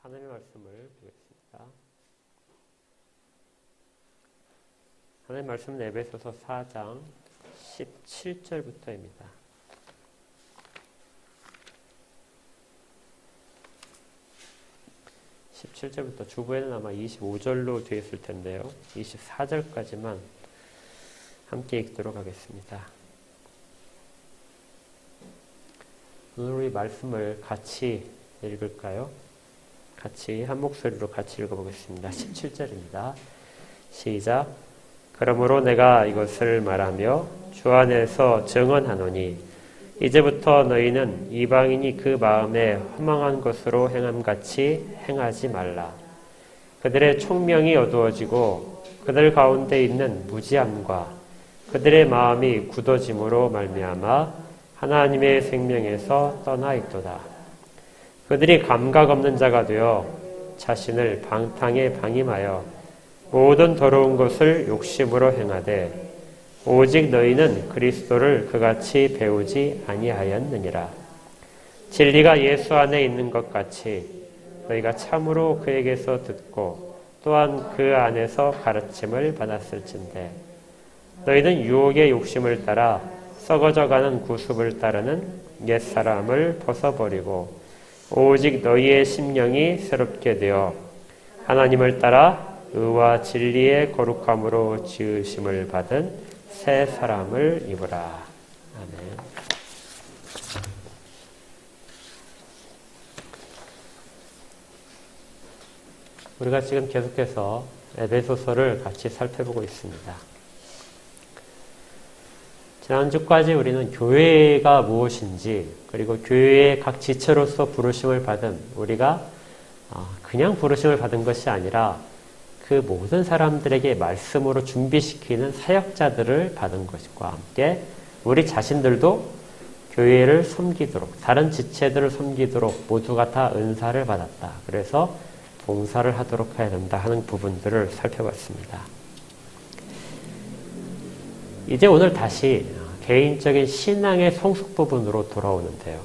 하나님의 말씀을 보겠습니다. 하나님의 말씀은 에베소서 4장 17절부터입니다. 17절부터 주부에는 아마 25절로 되어 있을 텐데요. 24절까지만 함께 읽도록 하겠습니다. 오늘 우리 말씀을 같이 읽을까요? 같이 한 목소리로 같이 읽어보겠습니다. 17절입니다. 시작. 그러므로 내가 이것을 말하며 주 안에서 증언하노니 이제부터 너희는 이방인이 그 마음에 허망한 것으로 행함같이 행하지 말라. 그들의 총명이 어두워지고 그들 가운데 있는 무지함과 그들의 마음이 굳어짐으로 말미암아 하나님의 생명에서 떠나 있도다. 그들이 감각 없는 자가 되어 자신을 방탕에 방임하여 모든 더러운 것을 욕심으로 행하되 오직 너희는 그리스도를 그같이 배우지 아니하였느니라. 진리가 예수 안에 있는 것 같이 너희가 참으로 그에게서 듣고 또한 그 안에서 가르침을 받았을진데 너희는 유혹의 욕심을 따라 썩어져가는 구습을 따르는 옛사람을 벗어버리고 오직 너희의 심령이 새롭게 되어 하나님을 따라 의와 진리의 거룩함으로 지으심을 받은 새 사람을 입으라. 아멘. 우리가 지금 계속해서 에베소서를 같이 살펴보고 있습니다. 지난주까지 우리는 교회가 무엇인지, 그리고 교회의 각 지체로서 부르심을 받은, 우리가 그냥 부르심을 받은 것이 아니라 그 모든 사람들에게 말씀으로 준비시키는 사역자들을 받은 것과 함께 우리 자신들도 교회를 섬기도록, 다른 지체들을 섬기도록 모두가 다 은사를 받았다. 그래서 봉사를 하도록 해야 된다 하는 부분들을 살펴봤습니다. 이제 오늘 다시 개인적인 신앙의 성숙 부분으로 돌아오는데요.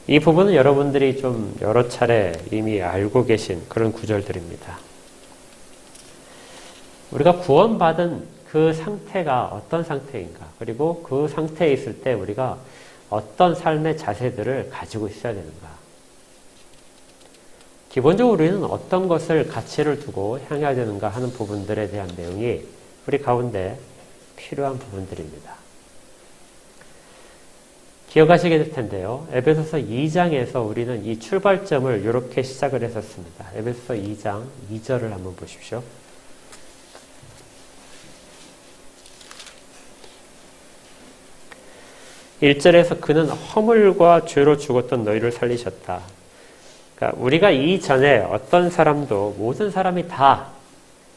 이 부분은 여러분들이 좀 여러 차례 이미 알고 계신 그런 구절들입니다. 우리가 구원받은 그 상태가 어떤 상태인가, 그리고 그 상태에 있을 때 우리가 어떤 삶의 자세들을 가지고 있어야 되는가. 기본적으로 우리는 어떤 것을 가치를 두고 향해야 되는가 하는 부분들에 대한 내용이 우리 가운데 필요한 부분들입니다. 기억하시게 될 텐데요. 에베소서 2장에서 우리는 이 출발점을 이렇게 시작을 했었습니다. 에베소서 2장 2절을 한번 보십시오. (1절에서) 그는 허물과 죄로 죽었던 너희를 살리셨다. 그러니까 우리가 이전에 어떤 사람도, 모든 사람이 다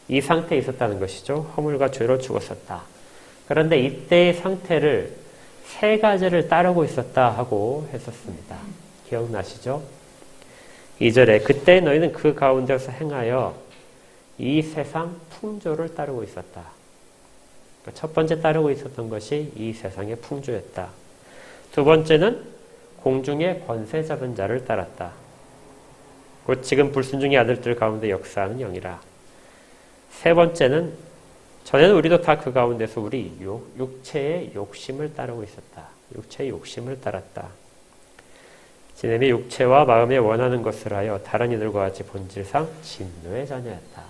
이 상태에 있었다는 것이죠. 허물과 죄로 죽었었다. 그런데 이때의 상태를 세 가지를 따르고 있었다 하고 했었습니다. 기억나시죠? 2절에 그때 너희는 그 가운데서 행하여 이 세상 풍조를 따르고 있었다. 첫 번째 따르고 있었던 것이 이 세상의 풍조였다. 두 번째는 공중의 권세 잡은 자를 따랐다. 곧 지금 불순종의 아들들 가운데 역사하는 영이라. 세 번째는 전에는 우리도 다 그 가운데서 우리 육체의 욕심을 따르고 있었다. 육체의 욕심을 따랐다. 지nem이 육체와 마음에 원하는 것을 하여 다른 이들과 같이 본질상 진노의 자녀였다.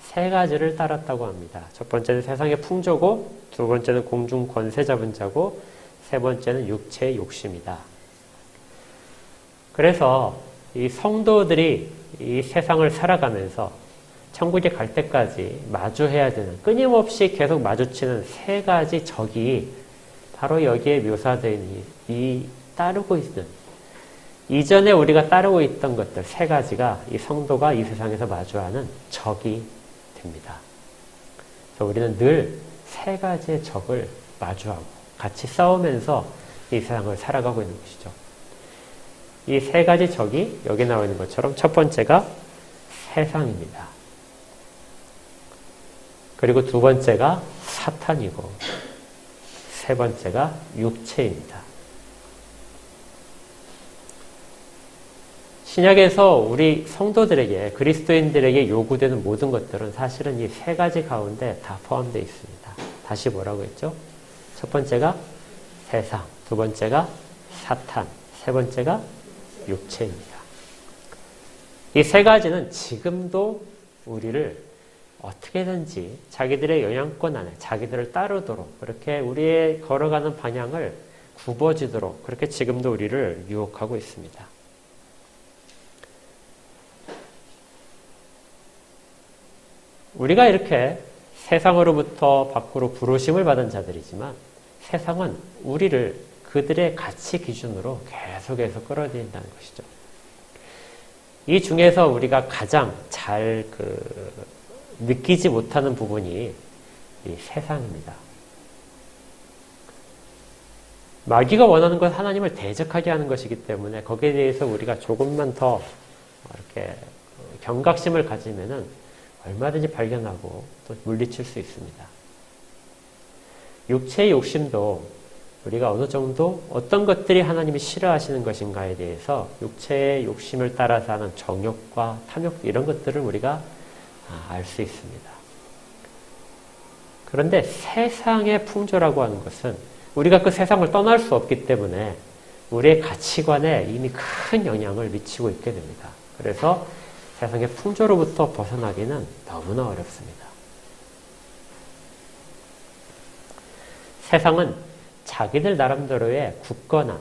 세 가지를 따랐다고 합니다. 첫 번째는 세상의 풍조고, 두 번째는 공중 권세 잡은 자고, 세 번째는 육체의 욕심이다. 그래서 이 성도들이 이 세상을 살아가면서 천국에 갈 때까지 마주해야 되는, 끊임없이 계속 마주치는 세 가지 적이 바로 여기에 묘사되는 이 따르고 있는, 이전에 우리가 따르고 있던 것들 세 가지가 이 성도가 이 세상에서 마주하는 적이 됩니다. 그래서 우리는 늘 세 가지의 적을 마주하고 같이 싸우면서 이 세상을 살아가고 있는 것이죠. 이 세 가지 적이 여기 나와 있는 것처럼 첫 번째가 세상입니다. 그리고 두 번째가 사탄이고, 세 번째가 육체입니다. 신약에서 우리 성도들에게, 그리스도인들에게 요구되는 모든 것들은 사실은 이 세 가지 가운데 다 포함되어 있습니다. 다시 뭐라고 했죠? 첫 번째가 세상, 두 번째가 사탄, 세 번째가 육체입니다. 이 세 가지는 지금도 우리를 어떻게든지 자기들의 영향권 안에 자기들을 따르도록 그렇게 우리의 걸어가는 방향을 굽어지도록 그렇게 지금도 우리를 유혹하고 있습니다. 우리가 이렇게 세상으로부터 밖으로 부르심을 받은 자들이지만 세상은 우리를 그들의 가치 기준으로 계속해서 끌어들인다는 것이죠. 이 중에서 우리가 가장 잘 느끼지 못하는 부분이 이 세상입니다. 마귀가 원하는 건 하나님을 대적하게 하는 것이기 때문에 거기에 대해서 우리가 조금만 더 이렇게 경각심을 가지면은 얼마든지 발견하고 또 물리칠 수 있습니다. 육체의 욕심도 우리가 어느 정도 어떤 것들이 하나님이 싫어하시는 것인가에 대해서 육체의 욕심을 따라서 하는 정욕과 탐욕 이런 것들을 우리가 알 수 있습니다. 그런데 세상의 풍조라고 하는 것은 우리가 그 세상을 떠날 수 없기 때문에 우리의 가치관에 이미 큰 영향을 미치고 있게 됩니다. 그래서 세상의 풍조로부터 벗어나기는 너무나 어렵습니다. 세상은 자기들 나름대로의 굳건한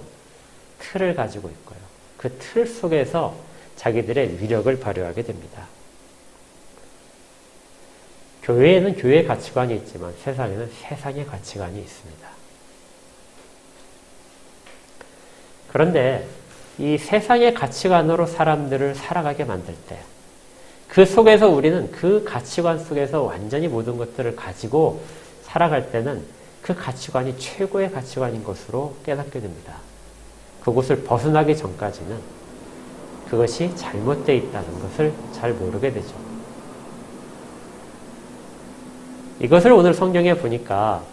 틀을 가지고 있고요. 그 틀 속에서 자기들의 위력을 발휘하게 됩니다. 교회에는 교회의 가치관이 있지만 세상에는 세상의 가치관이 있습니다. 그런데 이 세상의 가치관으로 사람들을 살아가게 만들 때 그 속에서 우리는 그 가치관 속에서 완전히 모든 것들을 가지고 살아갈 때는 그 가치관이 최고의 가치관인 것으로 깨닫게 됩니다. 그곳을 벗어나기 전까지는 그것이 잘못되어 있다는 것을 잘 모르게 되죠. 이것을 오늘 성경에 보니까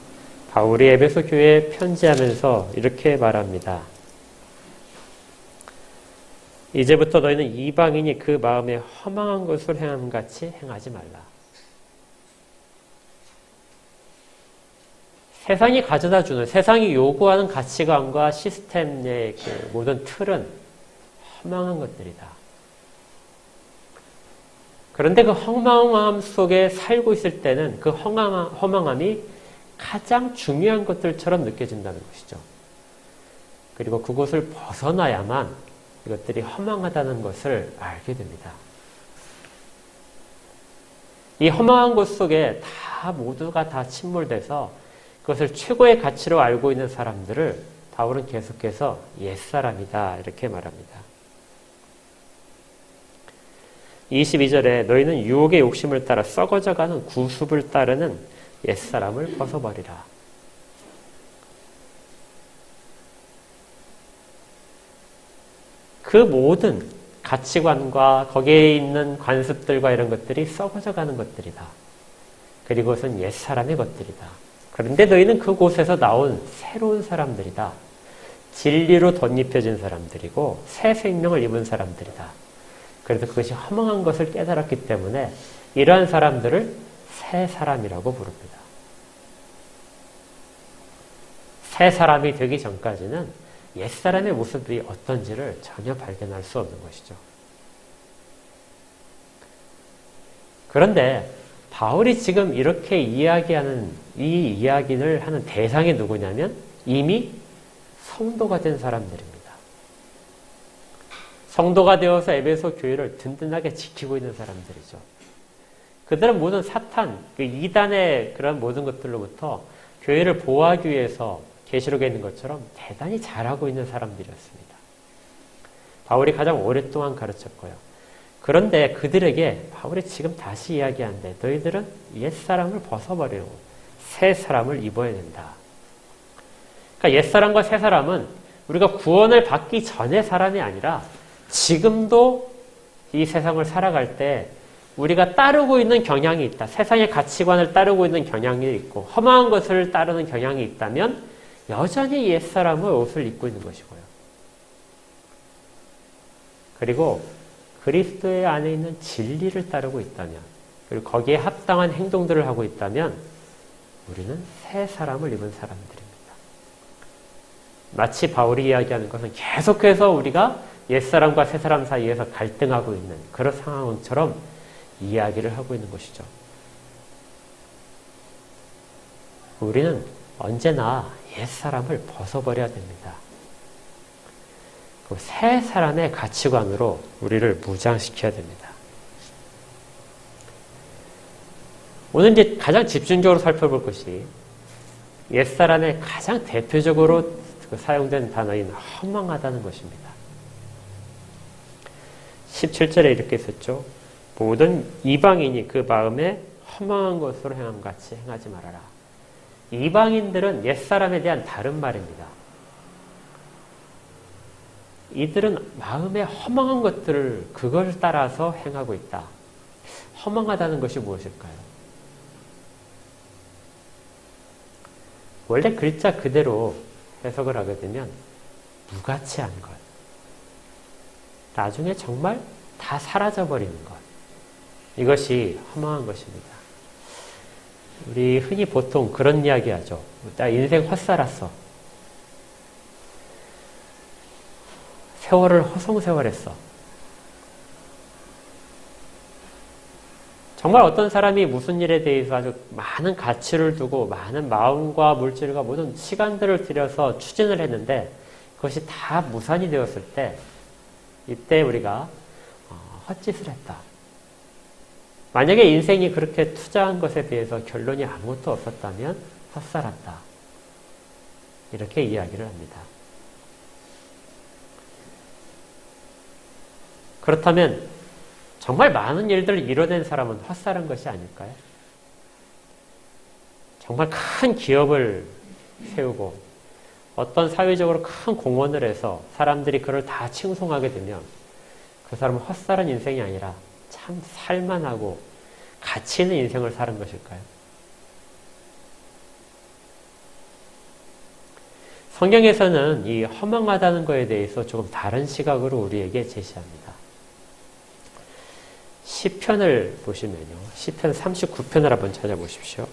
바울이 에베소 교회에 편지하면서 이렇게 말합니다. 이제부터 너희는 이방인이 그 마음에 허망한 것을 행함같이 행하지 말라. 세상이 가져다주는, 세상이 요구하는 가치관과 시스템의 그 모든 틀은 허망한 것들이다. 그런데 그 허망함 속에 살고 있을 때는 그 허망함이 가장 중요한 것들처럼 느껴진다는 것이죠. 그리고 그곳을 벗어나야만 이것들이 허망하다는 것을 알게 됩니다. 이 허망한 곳 속에 모두가 다 침몰돼서 그것을 최고의 가치로 알고 있는 사람들을 바울은 계속해서 옛사람이다 이렇게 말합니다. 22절에 너희는 유혹의 욕심을 따라 썩어져가는 구습을 따르는 옛사람을 벗어버리라. 그 모든 가치관과 거기에 있는 관습들과 이런 것들이 썩어져가는 것들이다. 그리고 그것은 옛사람의 것들이다. 그런데 너희는 그곳에서 나온 새로운 사람들이다. 진리로 덧입혀진 사람들이고 새 생명을 입은 사람들이다. 그래서 그것이 허망한 것을 깨달았기 때문에 이러한 사람들을 새 사람이라고 부릅니다. 새 사람이 되기 전까지는 옛사람의 모습이 어떤지를 전혀 발견할 수 없는 것이죠. 그런데 바울이 지금 이렇게 이야기하는 이 이야기를 하는 대상이 누구냐면 이미 성도가 된 사람들입니다. 성도가 되어서 에베소 교회를 든든하게 지키고 있는 사람들이죠. 그들은 모든 사탄, 이단의 그런 모든 것들로부터 교회를 보호하기 위해서 계시록에 있는 것처럼 대단히 잘하고 있는 사람들이었습니다. 바울이 가장 오랫동안 가르쳤고요. 그런데 그들에게 바울이 지금 다시 이야기하는데 너희들은 옛사람을 벗어버리고 새 사람을 입어야 된다. 그러니까 옛사람과 새 사람은 우리가 구원을 받기 전의 사람이 아니라 지금도 이 세상을 살아갈 때 우리가 따르고 있는 경향이 있다. 세상의 가치관을 따르고 있는 경향이 있고 험한 것을 따르는 경향이 있다면 여전히 옛사람의 옷을 입고 있는 것이고요. 그리고 그리스도의 안에 있는 진리를 따르고 있다면, 그리고 거기에 합당한 행동들을 하고 있다면 우리는 새 사람을 입은 사람들입니다. 마치 바울이 이야기하는 것은 계속해서 우리가 옛사람과 새사람 사이에서 갈등하고 있는 그런 상황처럼 이야기를 하고 있는 것이죠. 우리는 언제나 옛사람을 벗어버려야 됩니다. 그 새 사람의 가치관으로 우리를 무장시켜야 됩니다. 오늘 이제 가장 집중적으로 살펴볼 것이 옛사람의 가장 대표적으로 사용된 단어인 허망하다는 것입니다. 17절에 이렇게 썼죠. 모든 이방인이 그 마음에 허망한 것으로 행함같이 행하지 말아라. 이방인들은 옛사람에 대한 다른 말입니다. 이들은 마음에 허망한 것들을 그걸 따라서 행하고 있다. 허망하다는 것이 무엇일까요? 원래 글자 그대로 해석을 하게 되면 무가치한 것, 나중에 정말 다 사라져버리는 것, 이것이 허망한 것입니다. 우리 흔히 보통 그런 이야기 하죠. 나 인생 헛살았어. 세월을 허송세월했어. 정말 어떤 사람이 무슨 일에 대해서 아주 많은 가치를 두고 많은 마음과 물질과 모든 시간들을 들여서 추진을 했는데 그것이 다 무산이 되었을 때 이때 우리가 헛짓을 했다. 만약에 인생이 그렇게 투자한 것에 비해서 결론이 아무것도 없었다면 헛살았다. 이렇게 이야기를 합니다. 그렇다면 정말 많은 일들을 이뤄낸 사람은 헛살은 것이 아닐까요? 정말 큰 기업을 세우고 어떤 사회적으로 큰 공헌을 해서 사람들이 그를 다 칭송하게 되면 그 사람은 헛살은 인생이 아니라 참 살만하고 가치 있는 인생을 사는 것일까요? 성경에서는 이 허망하다는 것에 대해서 조금 다른 시각으로 우리에게 제시합니다. 시편을 보시면요. 시편 39편을 한번 찾아보십시오.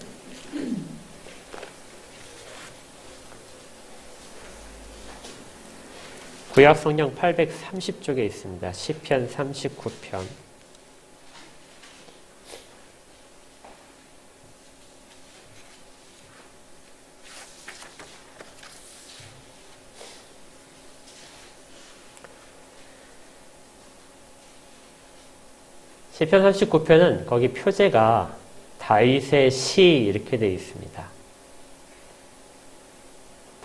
구약 성경 830쪽에 있습니다. 시편 39편. 시편 39편은 거기 표제가 다윗의 시 이렇게 되어 있습니다.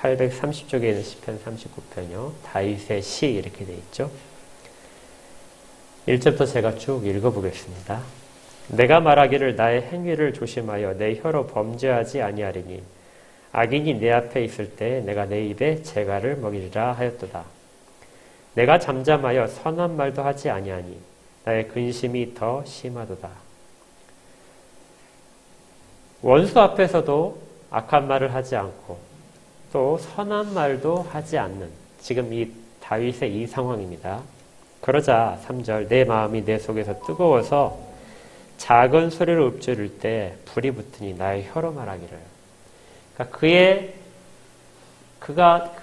830쪽에 있는 시편 39편이요. 다윗의 시 이렇게 되어 있죠. 1절부터 제가 쭉 읽어보겠습니다. 내가 말하기를 나의 행위를 조심하여 내 혀로 범죄하지 아니하리니 악인이 내 앞에 있을 때 내가 내 입에 재갈을 먹이리라 하였도다. 내가 잠잠하여 선한 말도 하지 아니하니 나의 근심이 더 심하도다. 원수 앞에서도 악한 말을 하지 않고 또 선한 말도 하지 않는 지금 이 다윗의 이 상황입니다. 그러자 3절 내 마음이 내 속에서 뜨거워서 작은 소리로 읊조릴 때 불이 붙으니 나의 혀로 말하기를. 그러니까 그가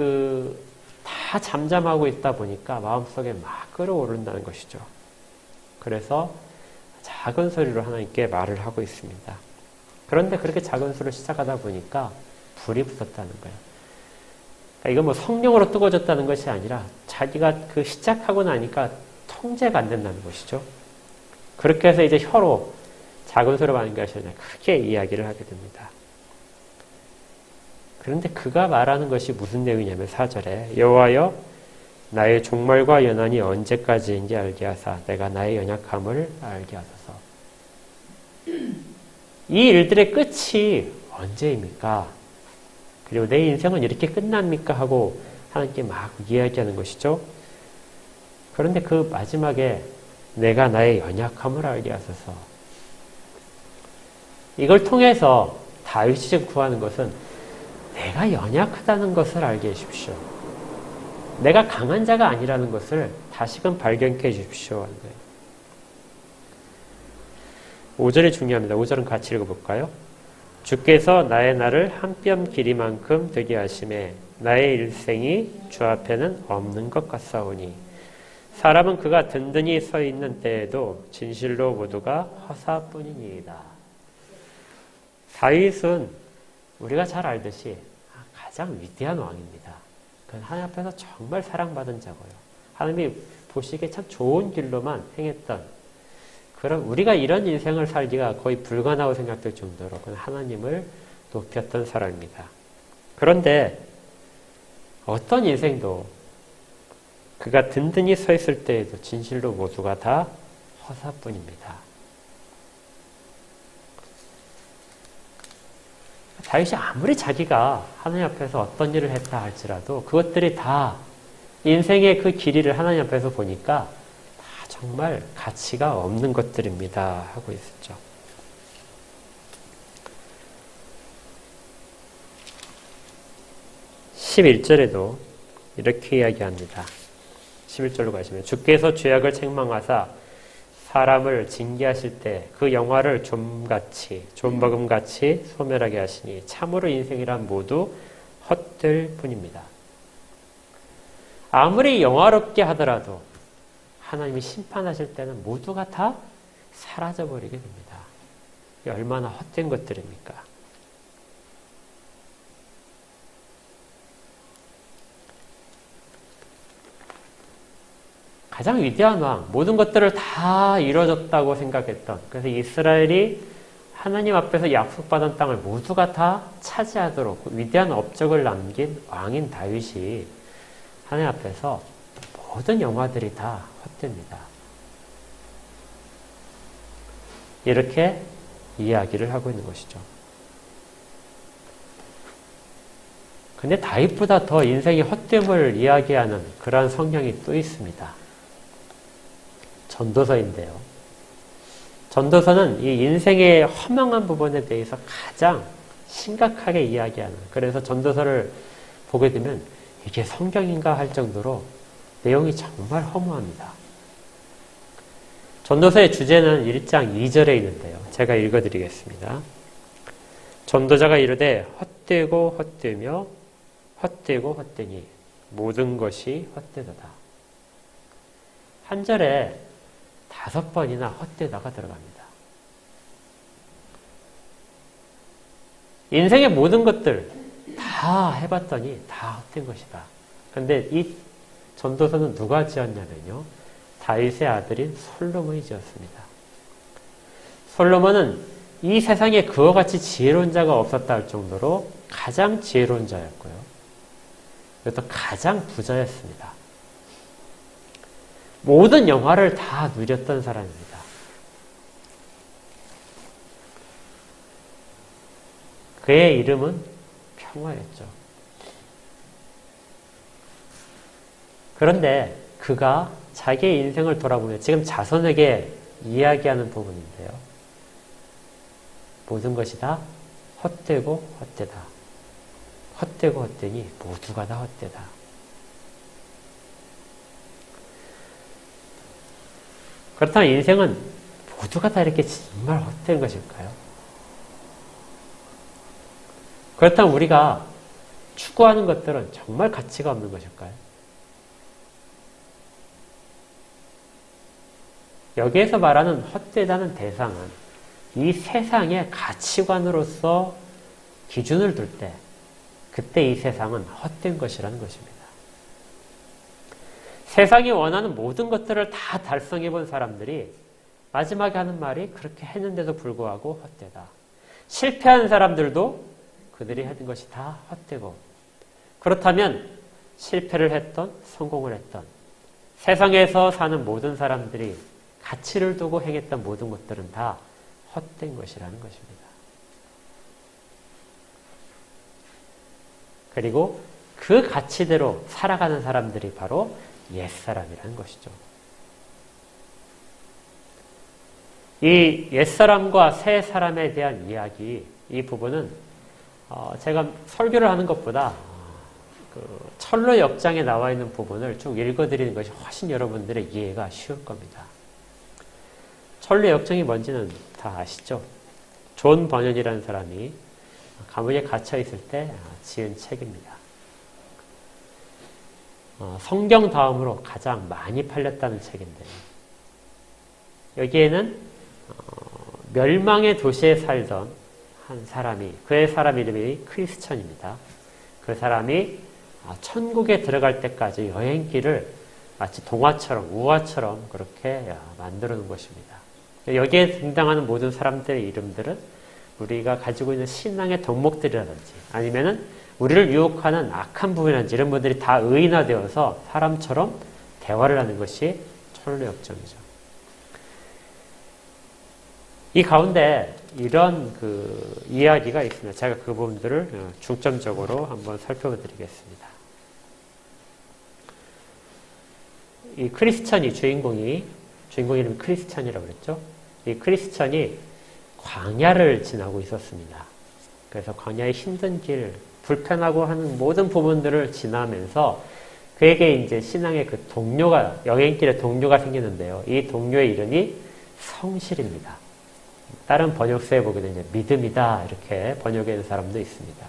다 잠잠하고 있다 보니까 마음속에 막 끓어오른다는 것이죠. 그래서 작은 소리로 하나님께 말을 하고 있습니다. 그런데 그렇게 작은 소리로 시작하다 보니까 불이 붙었다는 거예요. 그러니까 이건 뭐 성령으로 뜨거워졌다는 것이 아니라 자기가 시작하고 나니까 통제가 안 된다는 것이죠. 그렇게 해서 이제 혀로 작은 소리로 하는 것이 아니라 크게 이야기를 하게 됩니다. 그런데 그가 말하는 것이 무슨 내용이냐면 4절에 여호와여 나의 종말과 연한이 언제까지인지 알게 하사 내가 나의 연약함을 알게 하소서. 이 일들의 끝이 언제입니까? 그리고 내 인생은 이렇게 끝납니까? 하고 하나님께 막 이야기하는 것이죠. 그런데 그 마지막에 내가 나의 연약함을 알게 하소서. 이걸 통해서 다윗이 지금 구하는 것은 내가 연약하다는 것을 알게 해주십시오. 내가 강한 자가 아니라는 것을 다시금 발견케 해 주십시오 하는 거예요. 5절이 중요합니다. 5절은 같이 읽어볼까요? 주께서 나의 날을 한 뼘 길이만큼 되게 하심에 나의 일생이 주 앞에는 없는 것 같사오니 사람은 그가 든든히 서 있는 때에도 진실로 모두가 허사뿐이니이다. 다윗은 우리가 잘 알듯이 가장 위대한 왕입니다. 그는 하나님 앞에서 정말 사랑받은 자고요. 하나님이 보시기에 참 좋은 길로만 행했던, 그럼 우리가 이런 인생을 살기가 거의 불가능하다고 생각될 정도로 그는 하나님을 높였던 사람입니다. 그런데 어떤 인생도 그가 든든히 서 있을 때에도 진실로 모두가 다 허사뿐입니다. 다윗이 아무리 자기가 하나님 앞에서 어떤 일을 했다 할지라도 그것들이 다 인생의 그 길이를 하나님 앞에서 보니까 다 정말 가치가 없는 것들입니다 하고 있었죠. 11절에도 이렇게 이야기합니다. 11절로 가시면 주께서 죄악을 책망하사 사람을 징계하실 때 그 영화를 좀먹음같이 소멸하게 하시니 참으로 인생이란 모두 헛될 뿐입니다. 아무리 영화롭게 하더라도 하나님이 심판하실 때는 모두가 다 사라져버리게 됩니다. 이게 얼마나 헛된 것들입니까? 가장 위대한 왕, 모든 것들을 다 이루어졌다고 생각했던, 그래서 이스라엘이 하나님 앞에서 약속받은 땅을 모두가 다 차지하도록 위대한 업적을 남긴 왕인 다윗이 하나님 앞에서 모든 영화들이 다 헛됩니다. 이렇게 이야기를 하고 있는 것이죠. 근데 다윗보다 더 인생의 헛됨을 이야기하는 그러한 성경이 또 있습니다. 전도서인데요. 전도서는 이 인생의 허망한 부분에 대해서 가장 심각하게 이야기하는, 그래서 전도서를 보게 되면 이게 성경인가 할 정도로 내용이 정말 허무합니다. 전도서의 주제는 1장 2절에 있는데요. 제가 읽어드리겠습니다. 전도자가 이르되 헛되고 헛되며 헛되고 헛되니 모든 것이 헛되도다. 한 절에 5번이나 헛되다가 들어갑니다. 인생의 모든 것들 다 해봤더니 다 헛된 것이다. 그런데 이 전도서는 누가 지었냐면요, 다윗의 아들인 솔로몬이 지었습니다. 솔로몬은 이 세상에 그와 같이 지혜로운 자가 없었다 할 정도로 가장 지혜로운 자였고요, 그것도 가장 부자였습니다. 모든 영화를 다 누렸던 사람입니다. 그의 이름은 평화였죠. 그런데 그가 자기의 인생을 돌아보며 지금 자손에게 이야기하는 부분인데요. 모든 것이 다 헛되고 헛되다. 헛되고 헛되니 모두가 다 헛되다. 그렇다면 인생은 모두가 다 이렇게 정말 헛된 것일까요? 그렇다면 우리가 추구하는 것들은 정말 가치가 없는 것일까요? 여기에서 말하는 헛되다는 대상은 이 세상의 가치관으로서 기준을 둘 때, 그때 이 세상은 헛된 것이라는 것입니다. 세상이 원하는 모든 것들을 다 달성해 본 사람들이 마지막에 하는 말이 그렇게 했는데도 불구하고 헛되다. 실패한 사람들도 그들이 하는 것이 다 헛되고, 그렇다면 실패를 했던, 성공을 했던, 세상에서 사는 모든 사람들이 가치를 두고 행했던 모든 것들은 다 헛된 것이라는 것입니다. 그리고 그 가치대로 살아가는 사람들이 바로 옛사람이라는 것이죠. 이 옛사람과 새사람에 대한 이야기, 이 부분은 제가 설교를 하는 것보다 그 철로 역장에 나와 있는 부분을 쭉 읽어드리는 것이 훨씬 여러분들의 이해가 쉬울 겁니다. 철로 역정이 뭔지는 다 아시죠? 존 버년이라는 사람이 감옥에 갇혀 있을 때 지은 책입니다. 성경 다음으로 가장 많이 팔렸다는 책인데요. 여기에는 멸망의 도시에 살던 한 사람이, 그의 사람 이름이 크리스천입니다. 그 사람이 천국에 들어갈 때까지 여행길을 마치 동화처럼, 우화처럼 그렇게 만들어 놓은 것입니다. 여기에 등장하는 모든 사람들의 이름들은 우리가 가지고 있는 신앙의 덕목들이라든지 아니면은 우리를 유혹하는 악한 부분이라든지 이런 분들이 다 의인화되어서 사람처럼 대화를 하는 것이 철로역정이죠. 이 가운데 이런 이야기가 있습니다. 제가 그 부분들을 중점적으로 한번 살펴드리겠습니다. 이 크리스천이 주인공 이름이 크리스천이라고 그랬죠. 이 크리스천이 광야를 지나고 있었습니다. 그래서 광야의 힘든 길, 불편하고 하는 모든 부분들을 지나면서 그에게 이제 신앙의 그 동료가, 여행길에 동료가 생기는데요. 이 동료의 이름이 성실입니다. 다른 번역서에 보게 되면 믿음이다 이렇게 번역하는 사람도 있습니다.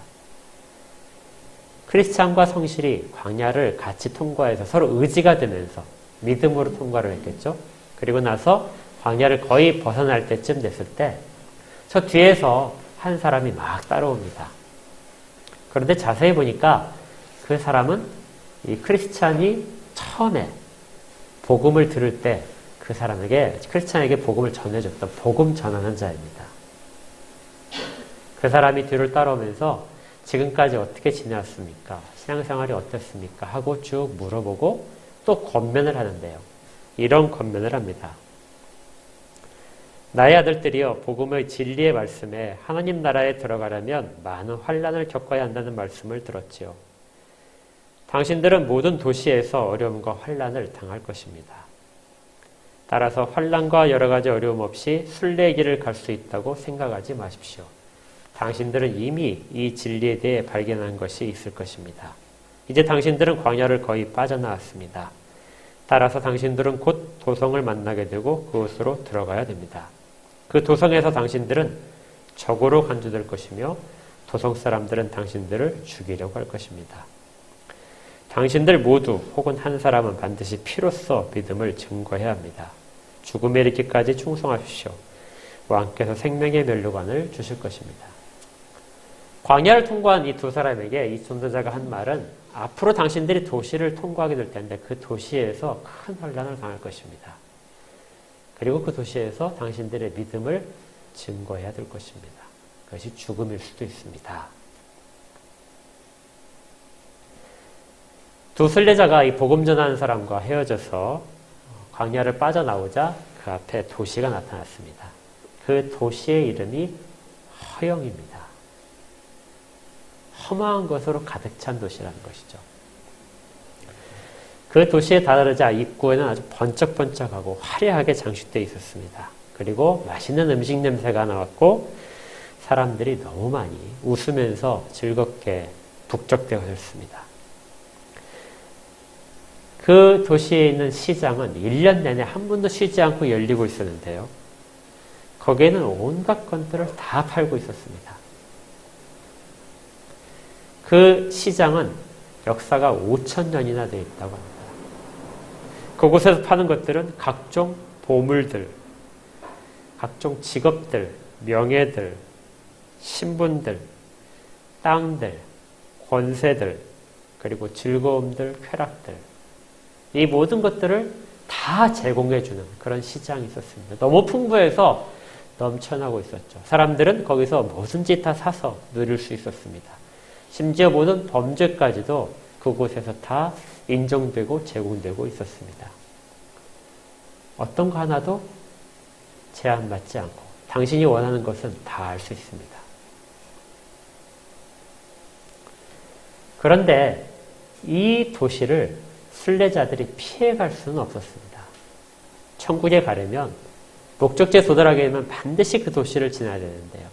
크리스찬과 성실이 광야를 같이 통과해서 서로 의지가 되면서 믿음으로 통과를 했겠죠. 그리고 나서 광야를 거의 벗어날 때쯤 됐을 때 저 뒤에서 한 사람이 막 따라옵니다. 그런데 자세히 보니까 그 사람은 이 크리스찬이 처음에 복음을 들을 때 그 사람에게, 크리스찬에게 복음을 전해줬던 복음 전하는 자입니다. 그 사람이 뒤를 따라오면서 지금까지 어떻게 지내왔습니까? 신앙생활이 어땠습니까? 하고 쭉 물어보고 또 권면을 하는데요. 이런 권면을 합니다. 나의 아들들이여, 복음의 진리의 말씀에 하나님 나라에 들어가려면 많은 환난을 겪어야 한다는 말씀을 들었지요. 당신들은 모든 도시에서 어려움과 환난을 당할 것입니다. 따라서 환난과 여러 가지 어려움 없이 순례의 길을 갈 수 있다고 생각하지 마십시오. 당신들은 이미 이 진리에 대해 발견한 것이 있을 것입니다. 이제 당신들은 광야를 거의 빠져나왔습니다. 따라서 당신들은 곧 도성을 만나게 되고 그곳으로 들어가야 됩니다. 그 도성에서 당신들은 적으로 간주될 것이며 도성 사람들은 당신들을 죽이려고 할 것입니다. 당신들 모두 혹은 한 사람은 반드시 피로써 믿음을 증거해야 합니다. 죽음에 이르기까지 충성하십시오. 왕께서 생명의 면류관을 주실 것입니다. 광야를 통과한 이 두 사람에게 이 전도자가 한 말은 앞으로 당신들이 도시를 통과하게 될 텐데 그 도시에서 큰 환난을 당할 것입니다. 그리고 그 도시에서 당신들의 믿음을 증거해야 될 것입니다. 그것이 죽음일 수도 있습니다. 두 순례자가 이 복음 전하는 사람과 헤어져서 광야를 빠져나오자 그 앞에 도시가 나타났습니다. 그 도시의 이름이 허영입니다. 허망한 것으로 가득 찬 도시라는 것이죠. 그 도시에 다다르자 입구에는 아주 번쩍번쩍하고 화려하게 장식되어 있었습니다. 그리고 맛있는 음식 냄새가 나왔고 사람들이 너무 많이 웃으면서 즐겁게 북적대고 있었습니다. 그 도시에 있는 시장은 1년 내내 한 번도 쉬지 않고 열리고 있었는데요. 거기에는 온갖 것들을 다 팔고 있었습니다. 그 시장은 역사가 5,000년이나 되어 있다고 합니다. 그곳에서 파는 것들은 각종 보물들, 각종 직업들, 명예들, 신분들, 땅들, 권세들, 그리고 즐거움들, 쾌락들, 이 모든 것들을 다 제공해주는 그런 시장이 있었습니다. 너무 풍부해서 넘쳐나고 있었죠. 사람들은 거기서 뭐든지 다 사서 누릴 수 있었습니다. 심지어 모든 범죄까지도 그곳에서 다 인정되고 제공되고 있었습니다. 어떤 거 하나도 제한받지 않고 당신이 원하는 것은 다 알 수 있습니다. 그런데 이 도시를 순례자들이 피해갈 수는 없었습니다. 천국에 가려면 목적지에 도달하게 되면 반드시 그 도시를 지나야 되는데요.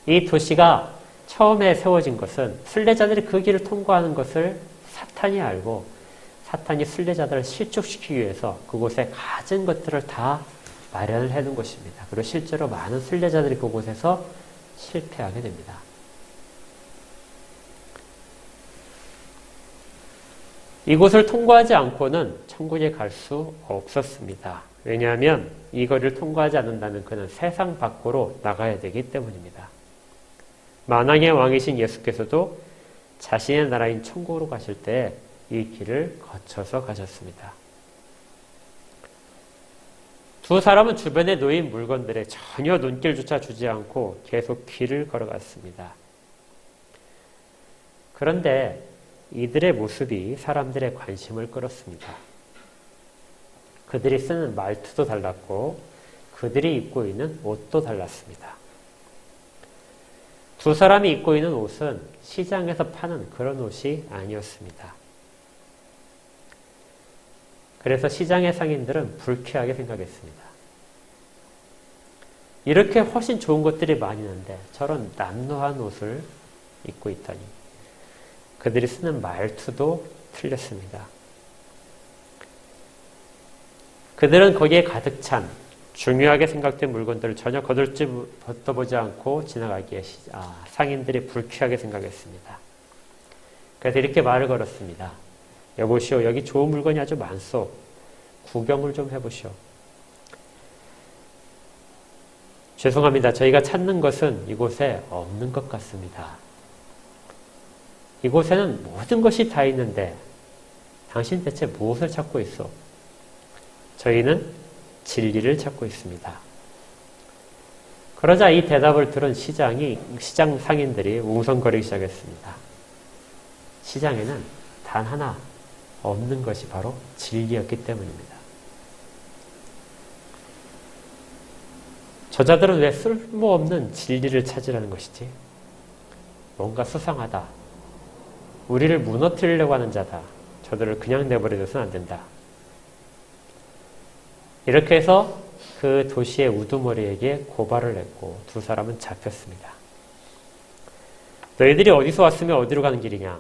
이 도시가 처음에 세워진 것은 순례자들이 그 길을 통과하는 것을 사탄이 알고 사탄이 순례자들을 실족시키기 위해서 그곳에 가진 것들을 다 마련을 해놓은 곳입니다. 그리고 실제로 많은 순례자들이 그곳에서 실패하게 됩니다. 이곳을 통과하지 않고는 천국에 갈 수 없었습니다. 왜냐하면 이 거리를 통과하지 않는다면 그는 세상 밖으로 나가야 되기 때문입니다. 만왕의 왕이신 예수께서도 자신의 나라인 천국으로 가실 때 이 길을 거쳐서 가셨습니다. 두 사람은 주변에 놓인 물건들에 전혀 눈길조차 주지 않고 계속 길을 걸어갔습니다. 그런데 이들의 모습이 사람들의 관심을 끌었습니다. 그들이 쓰는 말투도 달랐고 그들이 입고 있는 옷도 달랐습니다. 두 사람이 입고 있는 옷은 시장에서 파는 그런 옷이 아니었습니다. 그래서 시장의 상인들은 불쾌하게 생각했습니다. 이렇게 훨씬 좋은 것들이 많이 있는데 저런 남루한 옷을 입고 있다니. 그들이 쓰는 말투도 틀렸습니다. 그들은 거기에 가득 찬 중요하게 생각된 물건들을 전혀 걷어보지 않고 지나가기에 상인들이 불쾌하게 생각했습니다. 그래서 이렇게 말을 걸었습니다. 여보시오, 여기 좋은 물건이 아주 많소. 구경을 좀 해보시오. 죄송합니다. 저희가 찾는 것은 이곳에 없는 것 같습니다. 이곳에는 모든 것이 다 있는데 당신 대체 무엇을 찾고 있어? 저희는 진리를 찾고 있습니다. 그러자 이 대답을 들은 시장 상인들이 웅성거리기 시작했습니다. 시장에는 단 하나 없는 것이 바로 진리였기 때문입니다. 저자들은 왜 쓸모없는 진리를 찾으라는 것이지? 뭔가 수상하다. 우리를 무너뜨리려고 하는 자다. 저들을 그냥 내버려둬서는 안 된다. 이렇게 해서 그 도시의 우두머리에게 고발을 했고 두 사람은 잡혔습니다. 너희들이 어디서 왔으며 어디로 가는 길이냐?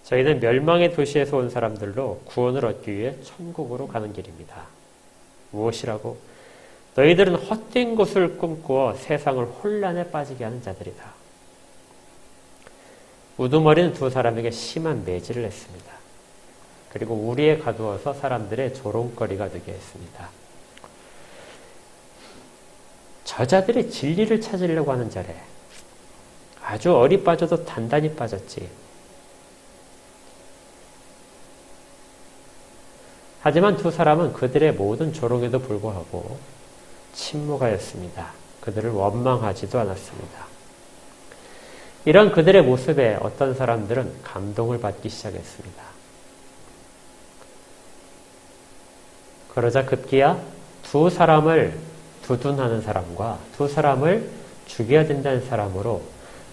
저희는 멸망의 도시에서 온 사람들로 구원을 얻기 위해 천국으로 가는 길입니다. 무엇이라고? 너희들은 헛된 것을 꿈꾸어 세상을 혼란에 빠지게 하는 자들이다. 우두머리는 두 사람에게 심한 매질을 했습니다. 그리고 우리에 가두어서 사람들의 조롱거리가 되게 했습니다. 저자들이 진리를 찾으려고 하는 자래. 아주 어리 빠져도 단단히 빠졌지. 하지만 두 사람은 그들의 모든 조롱에도 불구하고 침묵하였습니다. 그들을 원망하지도 않았습니다. 이런 그들의 모습에 어떤 사람들은 감동을 받기 시작했습니다. 그러자 급기야 두 사람을 두둔하는 사람과 두 사람을 죽여야 된다는 사람으로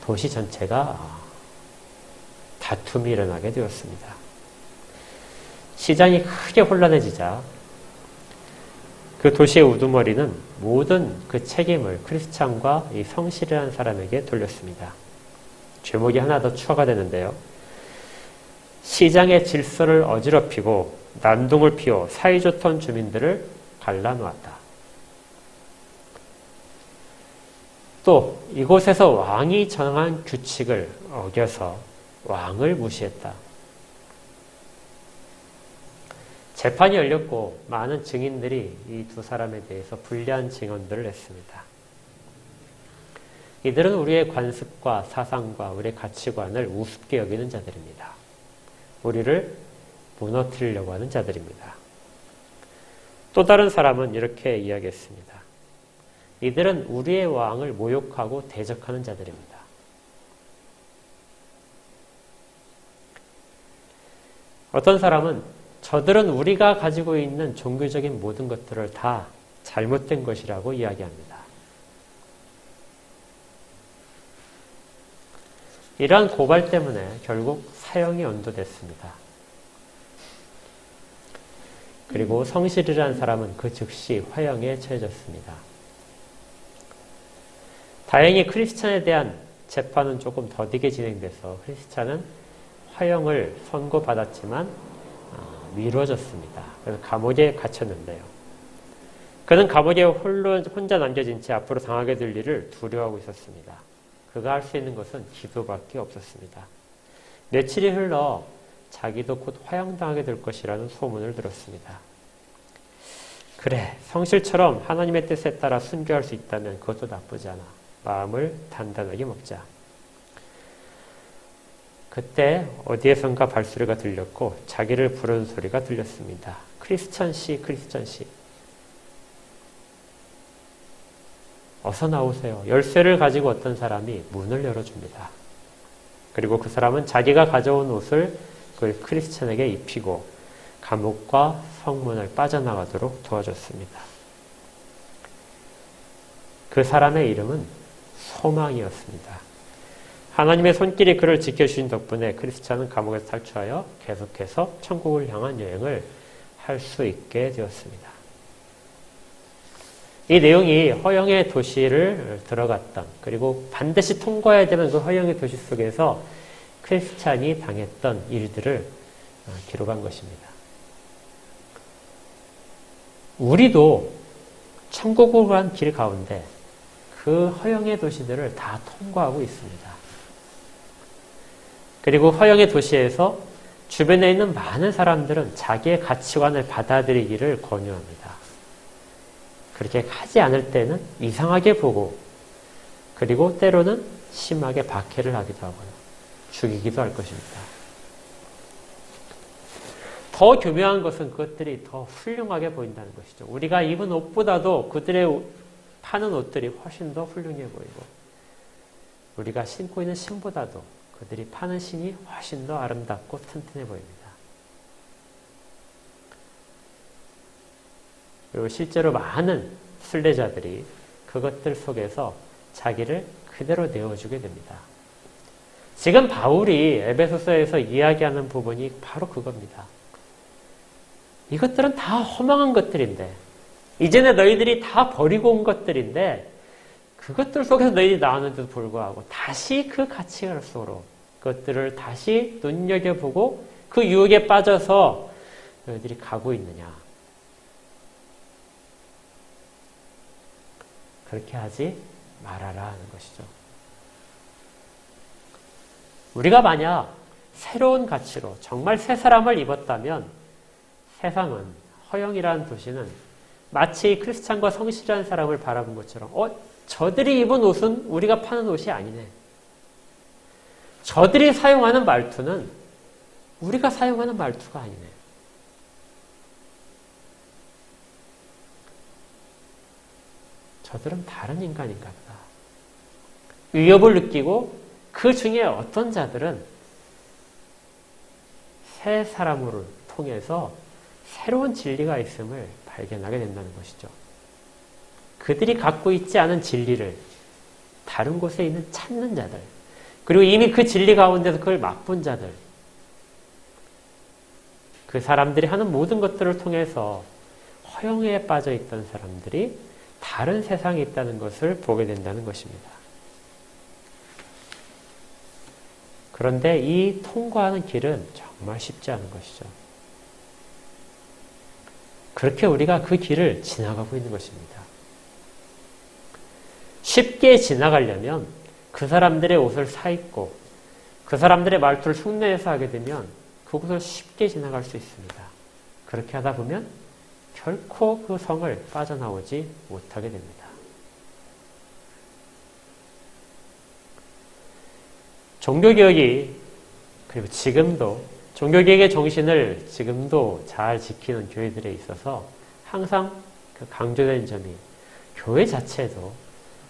도시 전체가 다툼이 일어나게 되었습니다. 시장이 크게 혼란해지자 그 도시의 우두머리는 모든 그 책임을 크리스찬과 이 성실이라는 사람에게 돌렸습니다. 제목이 하나 더 추가가 되는데요. 시장의 질서를 어지럽히고 난동을 피워 사이좋던 주민들을 갈라놓았다. 또 이곳에서 왕이 정한 규칙을 어겨서 왕을 무시했다. 재판이 열렸고 많은 증인들이 이 두 사람에 대해서 불리한 증언들을 했습니다. 이들은 우리의 관습과 사상과 우리의 가치관을 우습게 여기는 자들입니다. 우리를 무너뜨리려고 하는 자들입니다. 또 다른 사람은 이렇게 이야기했습니다. 이들은 우리의 왕을 모욕하고 대적하는 자들입니다. 어떤 사람은 저들은 우리가 가지고 있는 종교적인 모든 것들을 다 잘못된 것이라고 이야기합니다. 이러한 고발 때문에 결국 사형이 언도됐습니다. 그리고 성실이라는 사람은 그 즉시 화형에 처해졌습니다. 다행히 크리스찬에 대한 재판은 조금 더디게 진행돼서 크리스찬은 화형을 선고받았지만 미뤄졌습니다. 그래서 감옥에 갇혔는데요. 그는 감옥에 혼자 남겨진 채 앞으로 당하게 될 일을 두려워하고 있었습니다. 그가 할 수 있는 것은 기도밖에 없었습니다. 며칠이 흘러 자기도 곧 화형당하게 될 것이라는 소문을 들었습니다. 그래, 성실처럼 하나님의 뜻에 따라 순교할 수 있다면 그것도 나쁘지 않아. 마음을 단단하게 먹자. 그때 어디에선가 발소리가 들렸고 자기를 부르는 소리가 들렸습니다. 크리스천 씨, 크리스천 씨. 어서 나오세요. 열쇠를 가지고 어떤 사람이 문을 열어줍니다. 그리고 그 사람은 자기가 가져온 옷을 그 크리스천에게 입히고 감옥과 성문을 빠져나가도록 도와줬습니다. 그 사람의 이름은 소망이었습니다. 하나님의 손길이 그를 지켜주신 덕분에 크리스찬은 감옥에서 탈출하여 계속해서 천국을 향한 여행을 할 수 있게 되었습니다. 이 내용이 허영의 도시를 들어갔던, 그리고 반드시 통과해야 되는 그 허영의 도시 속에서 크리스찬이 당했던 일들을 기록한 것입니다. 우리도 천국으로 간 길 가운데 그 허영의 도시들을 다 통과하고 있습니다. 그리고 허영의 도시에서 주변에 있는 많은 사람들은 자기의 가치관을 받아들이기를 권유합니다. 그렇게 하지 않을 때는 이상하게 보고, 그리고 때로는 심하게 박해를 하기도 하고요. 죽이기도 할 것입니다. 더 교묘한 것은 그것들이 더 훌륭하게 보인다는 것이죠. 우리가 입은 옷보다도 그들의 파는 옷들이 훨씬 더 훌륭해 보이고, 우리가 신고 있는 신보다도 그들이 파는 신이 훨씬 더 아름답고 튼튼해 보입니다. 그리고 실제로 많은 순례자들이 그것들 속에서 자기를 그대로 내어주게 됩니다. 지금 바울이 에베소서에서 이야기하는 부분이 바로 그겁니다. 이것들은 다 허망한 것들인데, 이전에 너희들이 다 버리고 온 것들인데, 그것들 속에서 너희들이 나왔는데도 불구하고 다시 그 가치관 속으로 그것들을 다시 눈여겨보고 그 유혹에 빠져서 너희들이 가고 있느냐. 그렇게 하지 말아라 하는 것이죠. 우리가 만약 새로운 가치로 정말 새 사람을 입었다면 세상은, 허영이라는 도시는 마치 크리스찬과 성실한 사람을 바라본 것처럼 저들이 입은 옷은 우리가 파는 옷이 아니네. 저들이 사용하는 말투는 우리가 사용하는 말투가 아니네. 저들은 다른 인간인가 보다. 위협을 느끼고 그 중에 어떤 자들은 새 사람을 통해서 새로운 진리가 있음을 발견하게 된다는 것이죠. 그들이 갖고 있지 않은 진리를 다른 곳에 있는 찾는 자들, 그리고 이미 그 진리 가운데서 그걸 맛본 자들, 그 사람들이 하는 모든 것들을 통해서 허영에 빠져 있던 사람들이 다른 세상에 있다는 것을 보게 된다는 것입니다. 그런데 이 통과하는 길은 정말 쉽지 않은 것이죠. 그렇게 우리가 그 길을 지나가고 있는 것입니다. 쉽게 지나가려면 그 사람들의 옷을 사입고 그 사람들의 말투를 흉내내서 하게 되면 그곳을 쉽게 지나갈 수 있습니다. 그렇게 하다 보면 결코 그 성을 빠져나오지 못하게 됩니다. 종교개혁이, 그리고 지금도 종교개혁의 정신을 지금도 잘 지키는 교회들에 있어서 항상 강조되는 점이 교회 자체도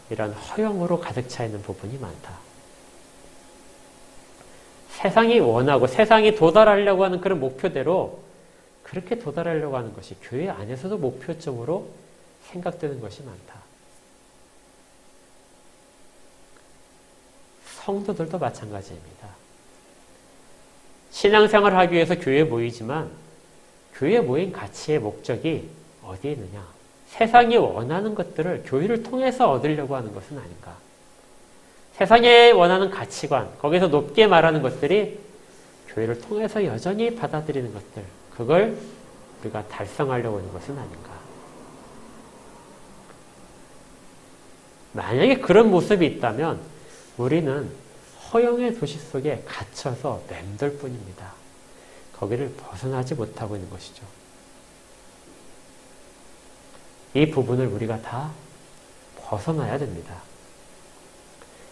이런 허영으로 가득 차 있는 부분이 많다. 세상이 원하고 세상이 도달하려고 하는 그런 목표대로 그렇게 도달하려고 하는 것이 교회 안에서도 목표점으로 생각되는 것이 많다. 성도들도 마찬가지입니다. 신앙생활을 하기 위해서 교회에 모이지만 교회에 모인 가치의 목적이 어디에 있느냐? 세상이 원하는 것들을 교회를 통해서 얻으려고 하는 것은 아닌가? 세상에 원하는 가치관, 거기서 높게 말하는 것들이 교회를 통해서 여전히 받아들이는 것들, 그걸 우리가 달성하려고 하는 것은 아닌가? 만약에 그런 모습이 있다면 우리는 허영의 도시 속에 갇혀서 맴돌 뿐입니다. 거기를 벗어나지 못하고 있는 것이죠. 이 부분을 우리가 다 벗어나야 됩니다.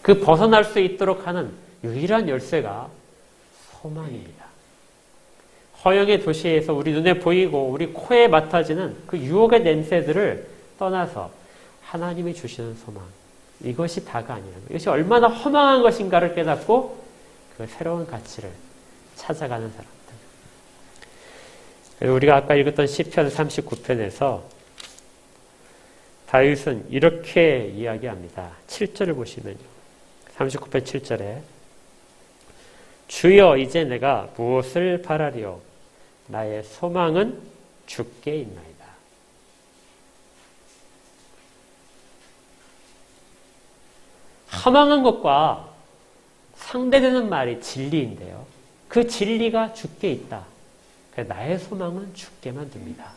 그 벗어날 수 있도록 하는 유일한 열쇠가 소망입니다. 허영의 도시에서 우리 눈에 보이고 우리 코에 맡아지는 그 유혹의 냄새들을 떠나서 하나님이 주시는 소망, 이것이 다가 아니라 이것이 얼마나 허망한 것인가를 깨닫고 그 새로운 가치를 찾아가는 사람들. 우리가 아까 읽었던 시편 39편에서 다윗은 이렇게 이야기합니다. 7절을 보시면요. 39편 7절에 주여 이제 내가 무엇을 바라리요? 나의 소망은 주께 있나이다. 허망한 것과 상대되는 말이 진리인데요. 그 진리가 주께 있다. 나의 소망은 주께만 둡니다.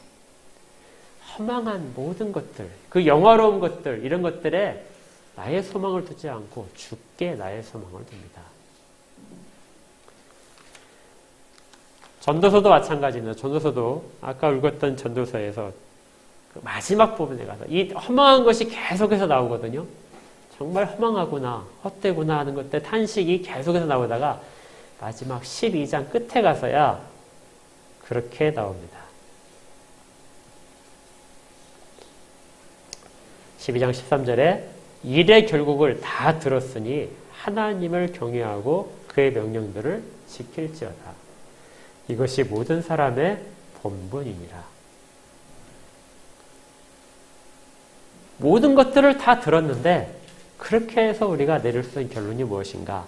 허망한 모든 것들, 그 영화로운 것들, 이런 것들에 나의 소망을 두지 않고 주께 나의 소망을 둡니다. 전도서도 마찬가지입니다. 전도서도 아까 읽었던 전도서에서 그 마지막 부분에 가서 이 허망한 것이 계속해서 나오거든요. 정말 허망하구나, 헛되구나 하는 것들 탄식이 계속해서 나오다가 마지막 12장 끝에 가서야 그렇게 나옵니다. 12장 13절에 일의 결국을 다 들었으니 하나님을 경외하고 그의 명령들을 지킬지어다. 이것이 모든 사람의 본분이니라. 모든 것들을 다 들었는데 그렇게 해서 우리가 내릴 수 있는 결론이 무엇인가?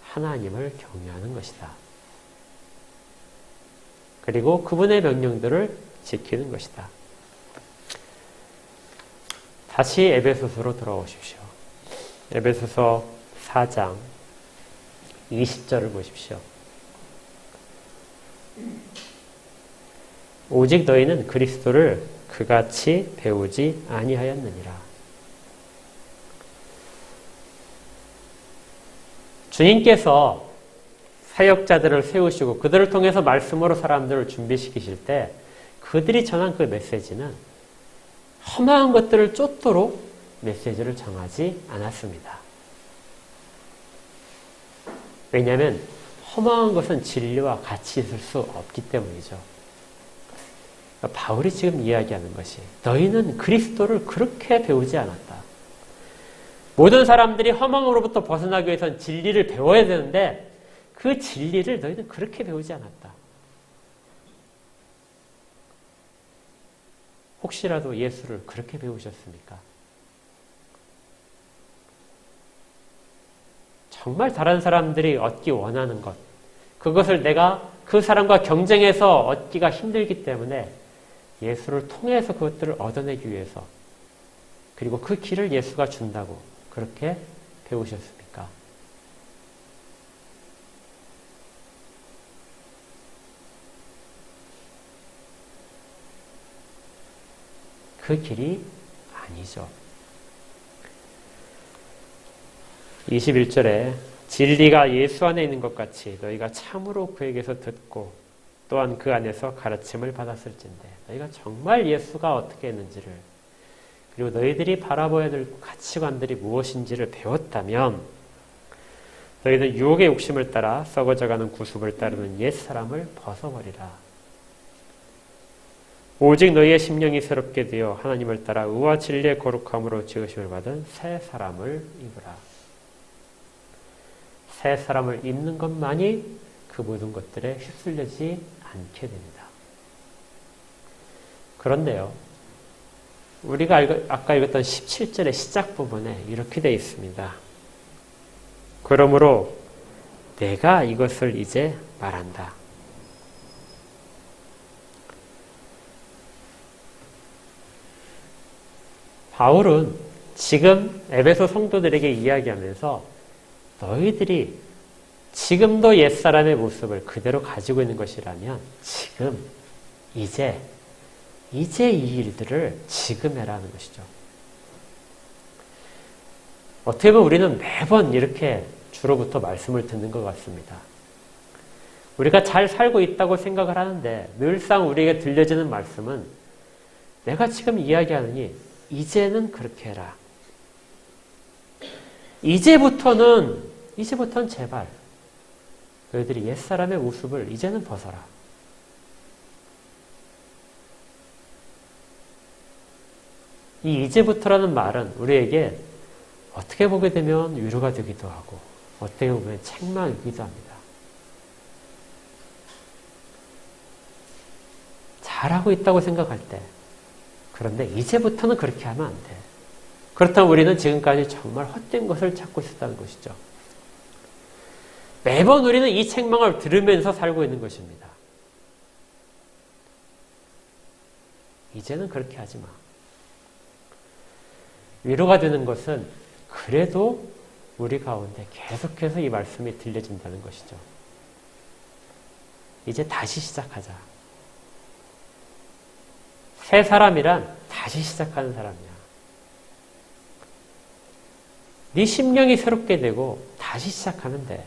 하나님을 경외하는 것이다. 그리고 그분의 명령들을 지키는 것이다. 다시 에베소서로 돌아오십시오. 에베소서 4장 20절을 보십시오. 오직 너희는 그리스도를 그같이 배우지 아니하였느니라. 주님께서 사역자들을 세우시고 그들을 통해서 말씀으로 사람들을 준비시키실 때 그들이 전한 그 메시지는 허망한 것들을 쫓도록 메시지를 정하지 않았습니다. 왜냐하면 허망한 것은 진리와 같이 있을 수 없기 때문이죠. 바울이 지금 이야기하는 것이 너희는 그리스도를 그렇게 배우지 않았다. 모든 사람들이 허망으로부터 벗어나기 위해서는 진리를 배워야 되는데 그 진리를 너희는 그렇게 배우지 않았다. 혹시라도 예수를 그렇게 배우셨습니까? 정말 다른 사람들이 얻기 원하는 것, 그것을 내가 그 사람과 경쟁해서 얻기가 힘들기 때문에 예수를 통해서 그것들을 얻어내기 위해서, 그리고 그 길을 예수가 준다고 그렇게 배우셨습니까? 그 길이 아니죠. 21절에 진리가 예수 안에 있는 것 같이 너희가 참으로 그에게서 듣고 또한 그 안에서 가르침을 받았을진데, 너희가 정말 예수가 어떻게 했는지를, 그리고 너희들이 바라봐야 될 가치관들이 무엇인지를 배웠다면 너희는 유혹의 욕심을 따라 썩어져가는 구습을 따르는 옛사람을 벗어버리라. 오직 너희의 심령이 새롭게 되어 하나님을 따라 의와 진리의 거룩함으로 지으심을 받은 새 사람을 입으라. 새 사람을 입는 것만이 그 모든 것들에 휩쓸리지 않게 됩니다. 그런데요, 우리가 아까 읽었던 17절의 시작 부분에 이렇게 되어 있습니다. 그러므로 내가 이것을 이제 말한다. 바울은 지금 에베소 성도들에게 이야기하면서 너희들이 지금도 옛사람의 모습을 그대로 가지고 있는 것이라면 지금, 이제 이 일들을 지금 해라는 것이죠. 어떻게 보면 우리는 매번 이렇게 주로부터 말씀을 듣는 것 같습니다. 우리가 잘 살고 있다고 생각을 하는데 늘상 우리에게 들려지는 말씀은 내가 지금 이야기하느니 이제는 그렇게 해라. 이제부터는 제발 너희들이 옛사람의 모습을 이제는 벗어라. 이 이제부터라는 말은 우리에게 어떻게 보게 되면 위로가 되기도 하고 어떻게 보면 책망이기도 합니다. 잘하고 있다고 생각할 때 그런데 이제부터는 그렇게 하면 안 돼. 그렇다면 우리는 지금까지 정말 헛된 것을 찾고 있었다는 것이죠. 매번 우리는 이 책망을 들으면서 살고 있는 것입니다. 이제는 그렇게 하지 마. 위로가 되는 것은 그래도 우리 가운데 계속해서 이 말씀이 들려진다는 것이죠. 이제 다시 시작하자. 새 사람이란 다시 시작하는 사람이야. 네 심령이 새롭게 되고 다시 시작하면 돼.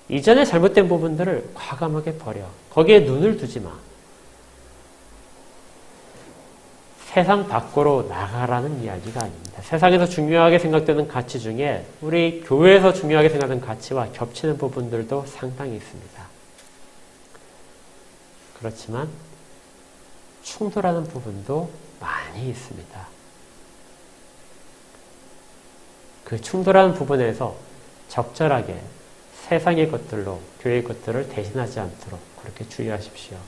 이전에 잘못된 부분들을 과감하게 버려. 거기에 눈을 두지 마. 세상 밖으로 나가라는 이야기가 아닙니다. 세상에서 중요하게 생각되는 가치 중에 우리 교회에서 중요하게 생각하는 가치와 겹치는 부분들도 상당히 있습니다. 그렇지만 충돌하는 부분도 많이 있습니다. 그 충돌하는 부분에서 적절하게 세상의 것들로 교회의 것들을 대신하지 않도록 그렇게 주의하십시오.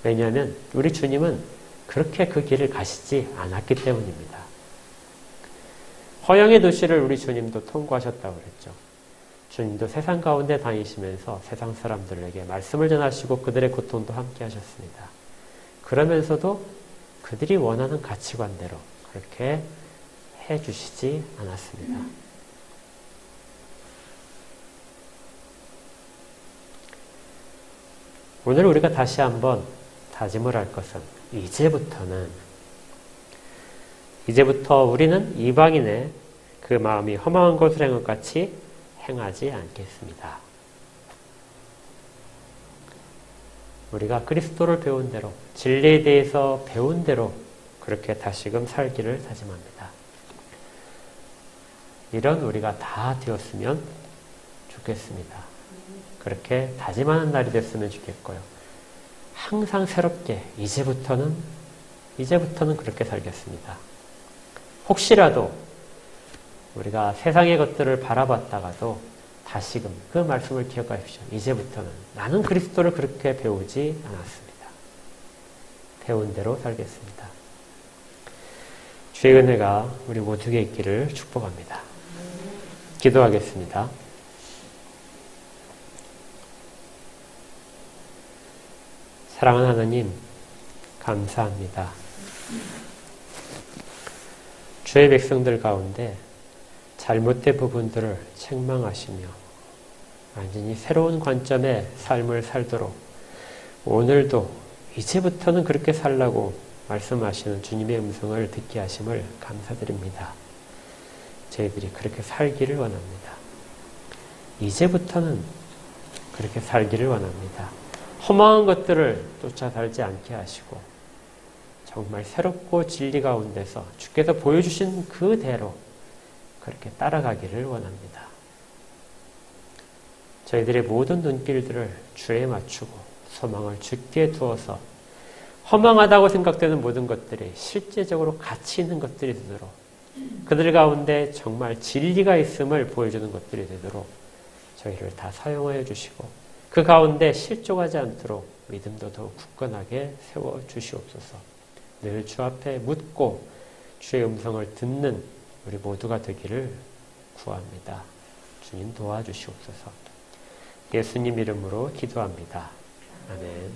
왜냐하면 우리 주님은 그렇게 그 길을 가시지 않았기 때문입니다. 허영의 도시를 우리 주님도 통과하셨다고 그랬죠. 주님도 세상 가운데 다니시면서 세상 사람들에게 말씀을 전하시고 그들의 고통도 함께 하셨습니다. 그러면서도 그들이 원하는 가치관대로 그렇게 해주시지 않았습니다. 오늘 우리가 다시 한번 다짐을 할 것은 이제부터 우리는 이방인의 그 마음이 허망한 것을 행한 것 같이 행하지 않겠습니다. 우리가 그리스도를 배운 대로 진리에 대해서 배운 대로 그렇게 다시금 살기를 다짐합니다. 이런 우리가 다 되었으면 좋겠습니다. 그렇게 다짐하는 날이 됐으면 좋겠고요. 항상 새롭게 이제부터는 그렇게 살겠습니다. 혹시라도 우리가 세상의 것들을 바라봤다가도 다시금 그 말씀을 기억하십시오. 이제부터는 나는 그리스도를 그렇게 배우지 않았습니다. 배운 대로 살겠습니다. 주의 은혜가 우리 모두에게 있기를 축복합니다. 기도하겠습니다. 사랑하는 하나님, 감사합니다. 주의 백성들 가운데 잘못된 부분들을 책망하시며 완전히 새로운 관점의 삶을 살도록 오늘도 이제부터는 그렇게 살라고 말씀하시는 주님의 음성을 듣게 하심을 감사드립니다. 저희들이 그렇게 살기를 원합니다. 이제부터는 그렇게 살기를 원합니다. 허망한 것들을 쫓아 살지 않게 하시고 정말 새롭고 진리 가운데서 주께서 보여주신 그대로 그렇게 따라가기를 원합니다. 저희들의 모든 눈길들을 주에 맞추고 소망을 주께 두어서 허망하다고 생각되는 모든 것들이 실제적으로 가치 있는 것들이 되도록 그들 가운데 정말 진리가 있음을 보여주는 것들이 되도록 저희를 다 사용하여 주시고 그 가운데 실족하지 않도록 믿음도 더욱 굳건하게 세워주시옵소서. 늘 주 앞에 묻고 주의 음성을 듣는 우리 모두가 되기를 구합니다. 주님 도와주시옵소서. 예수님 이름으로 기도합니다. 아멘.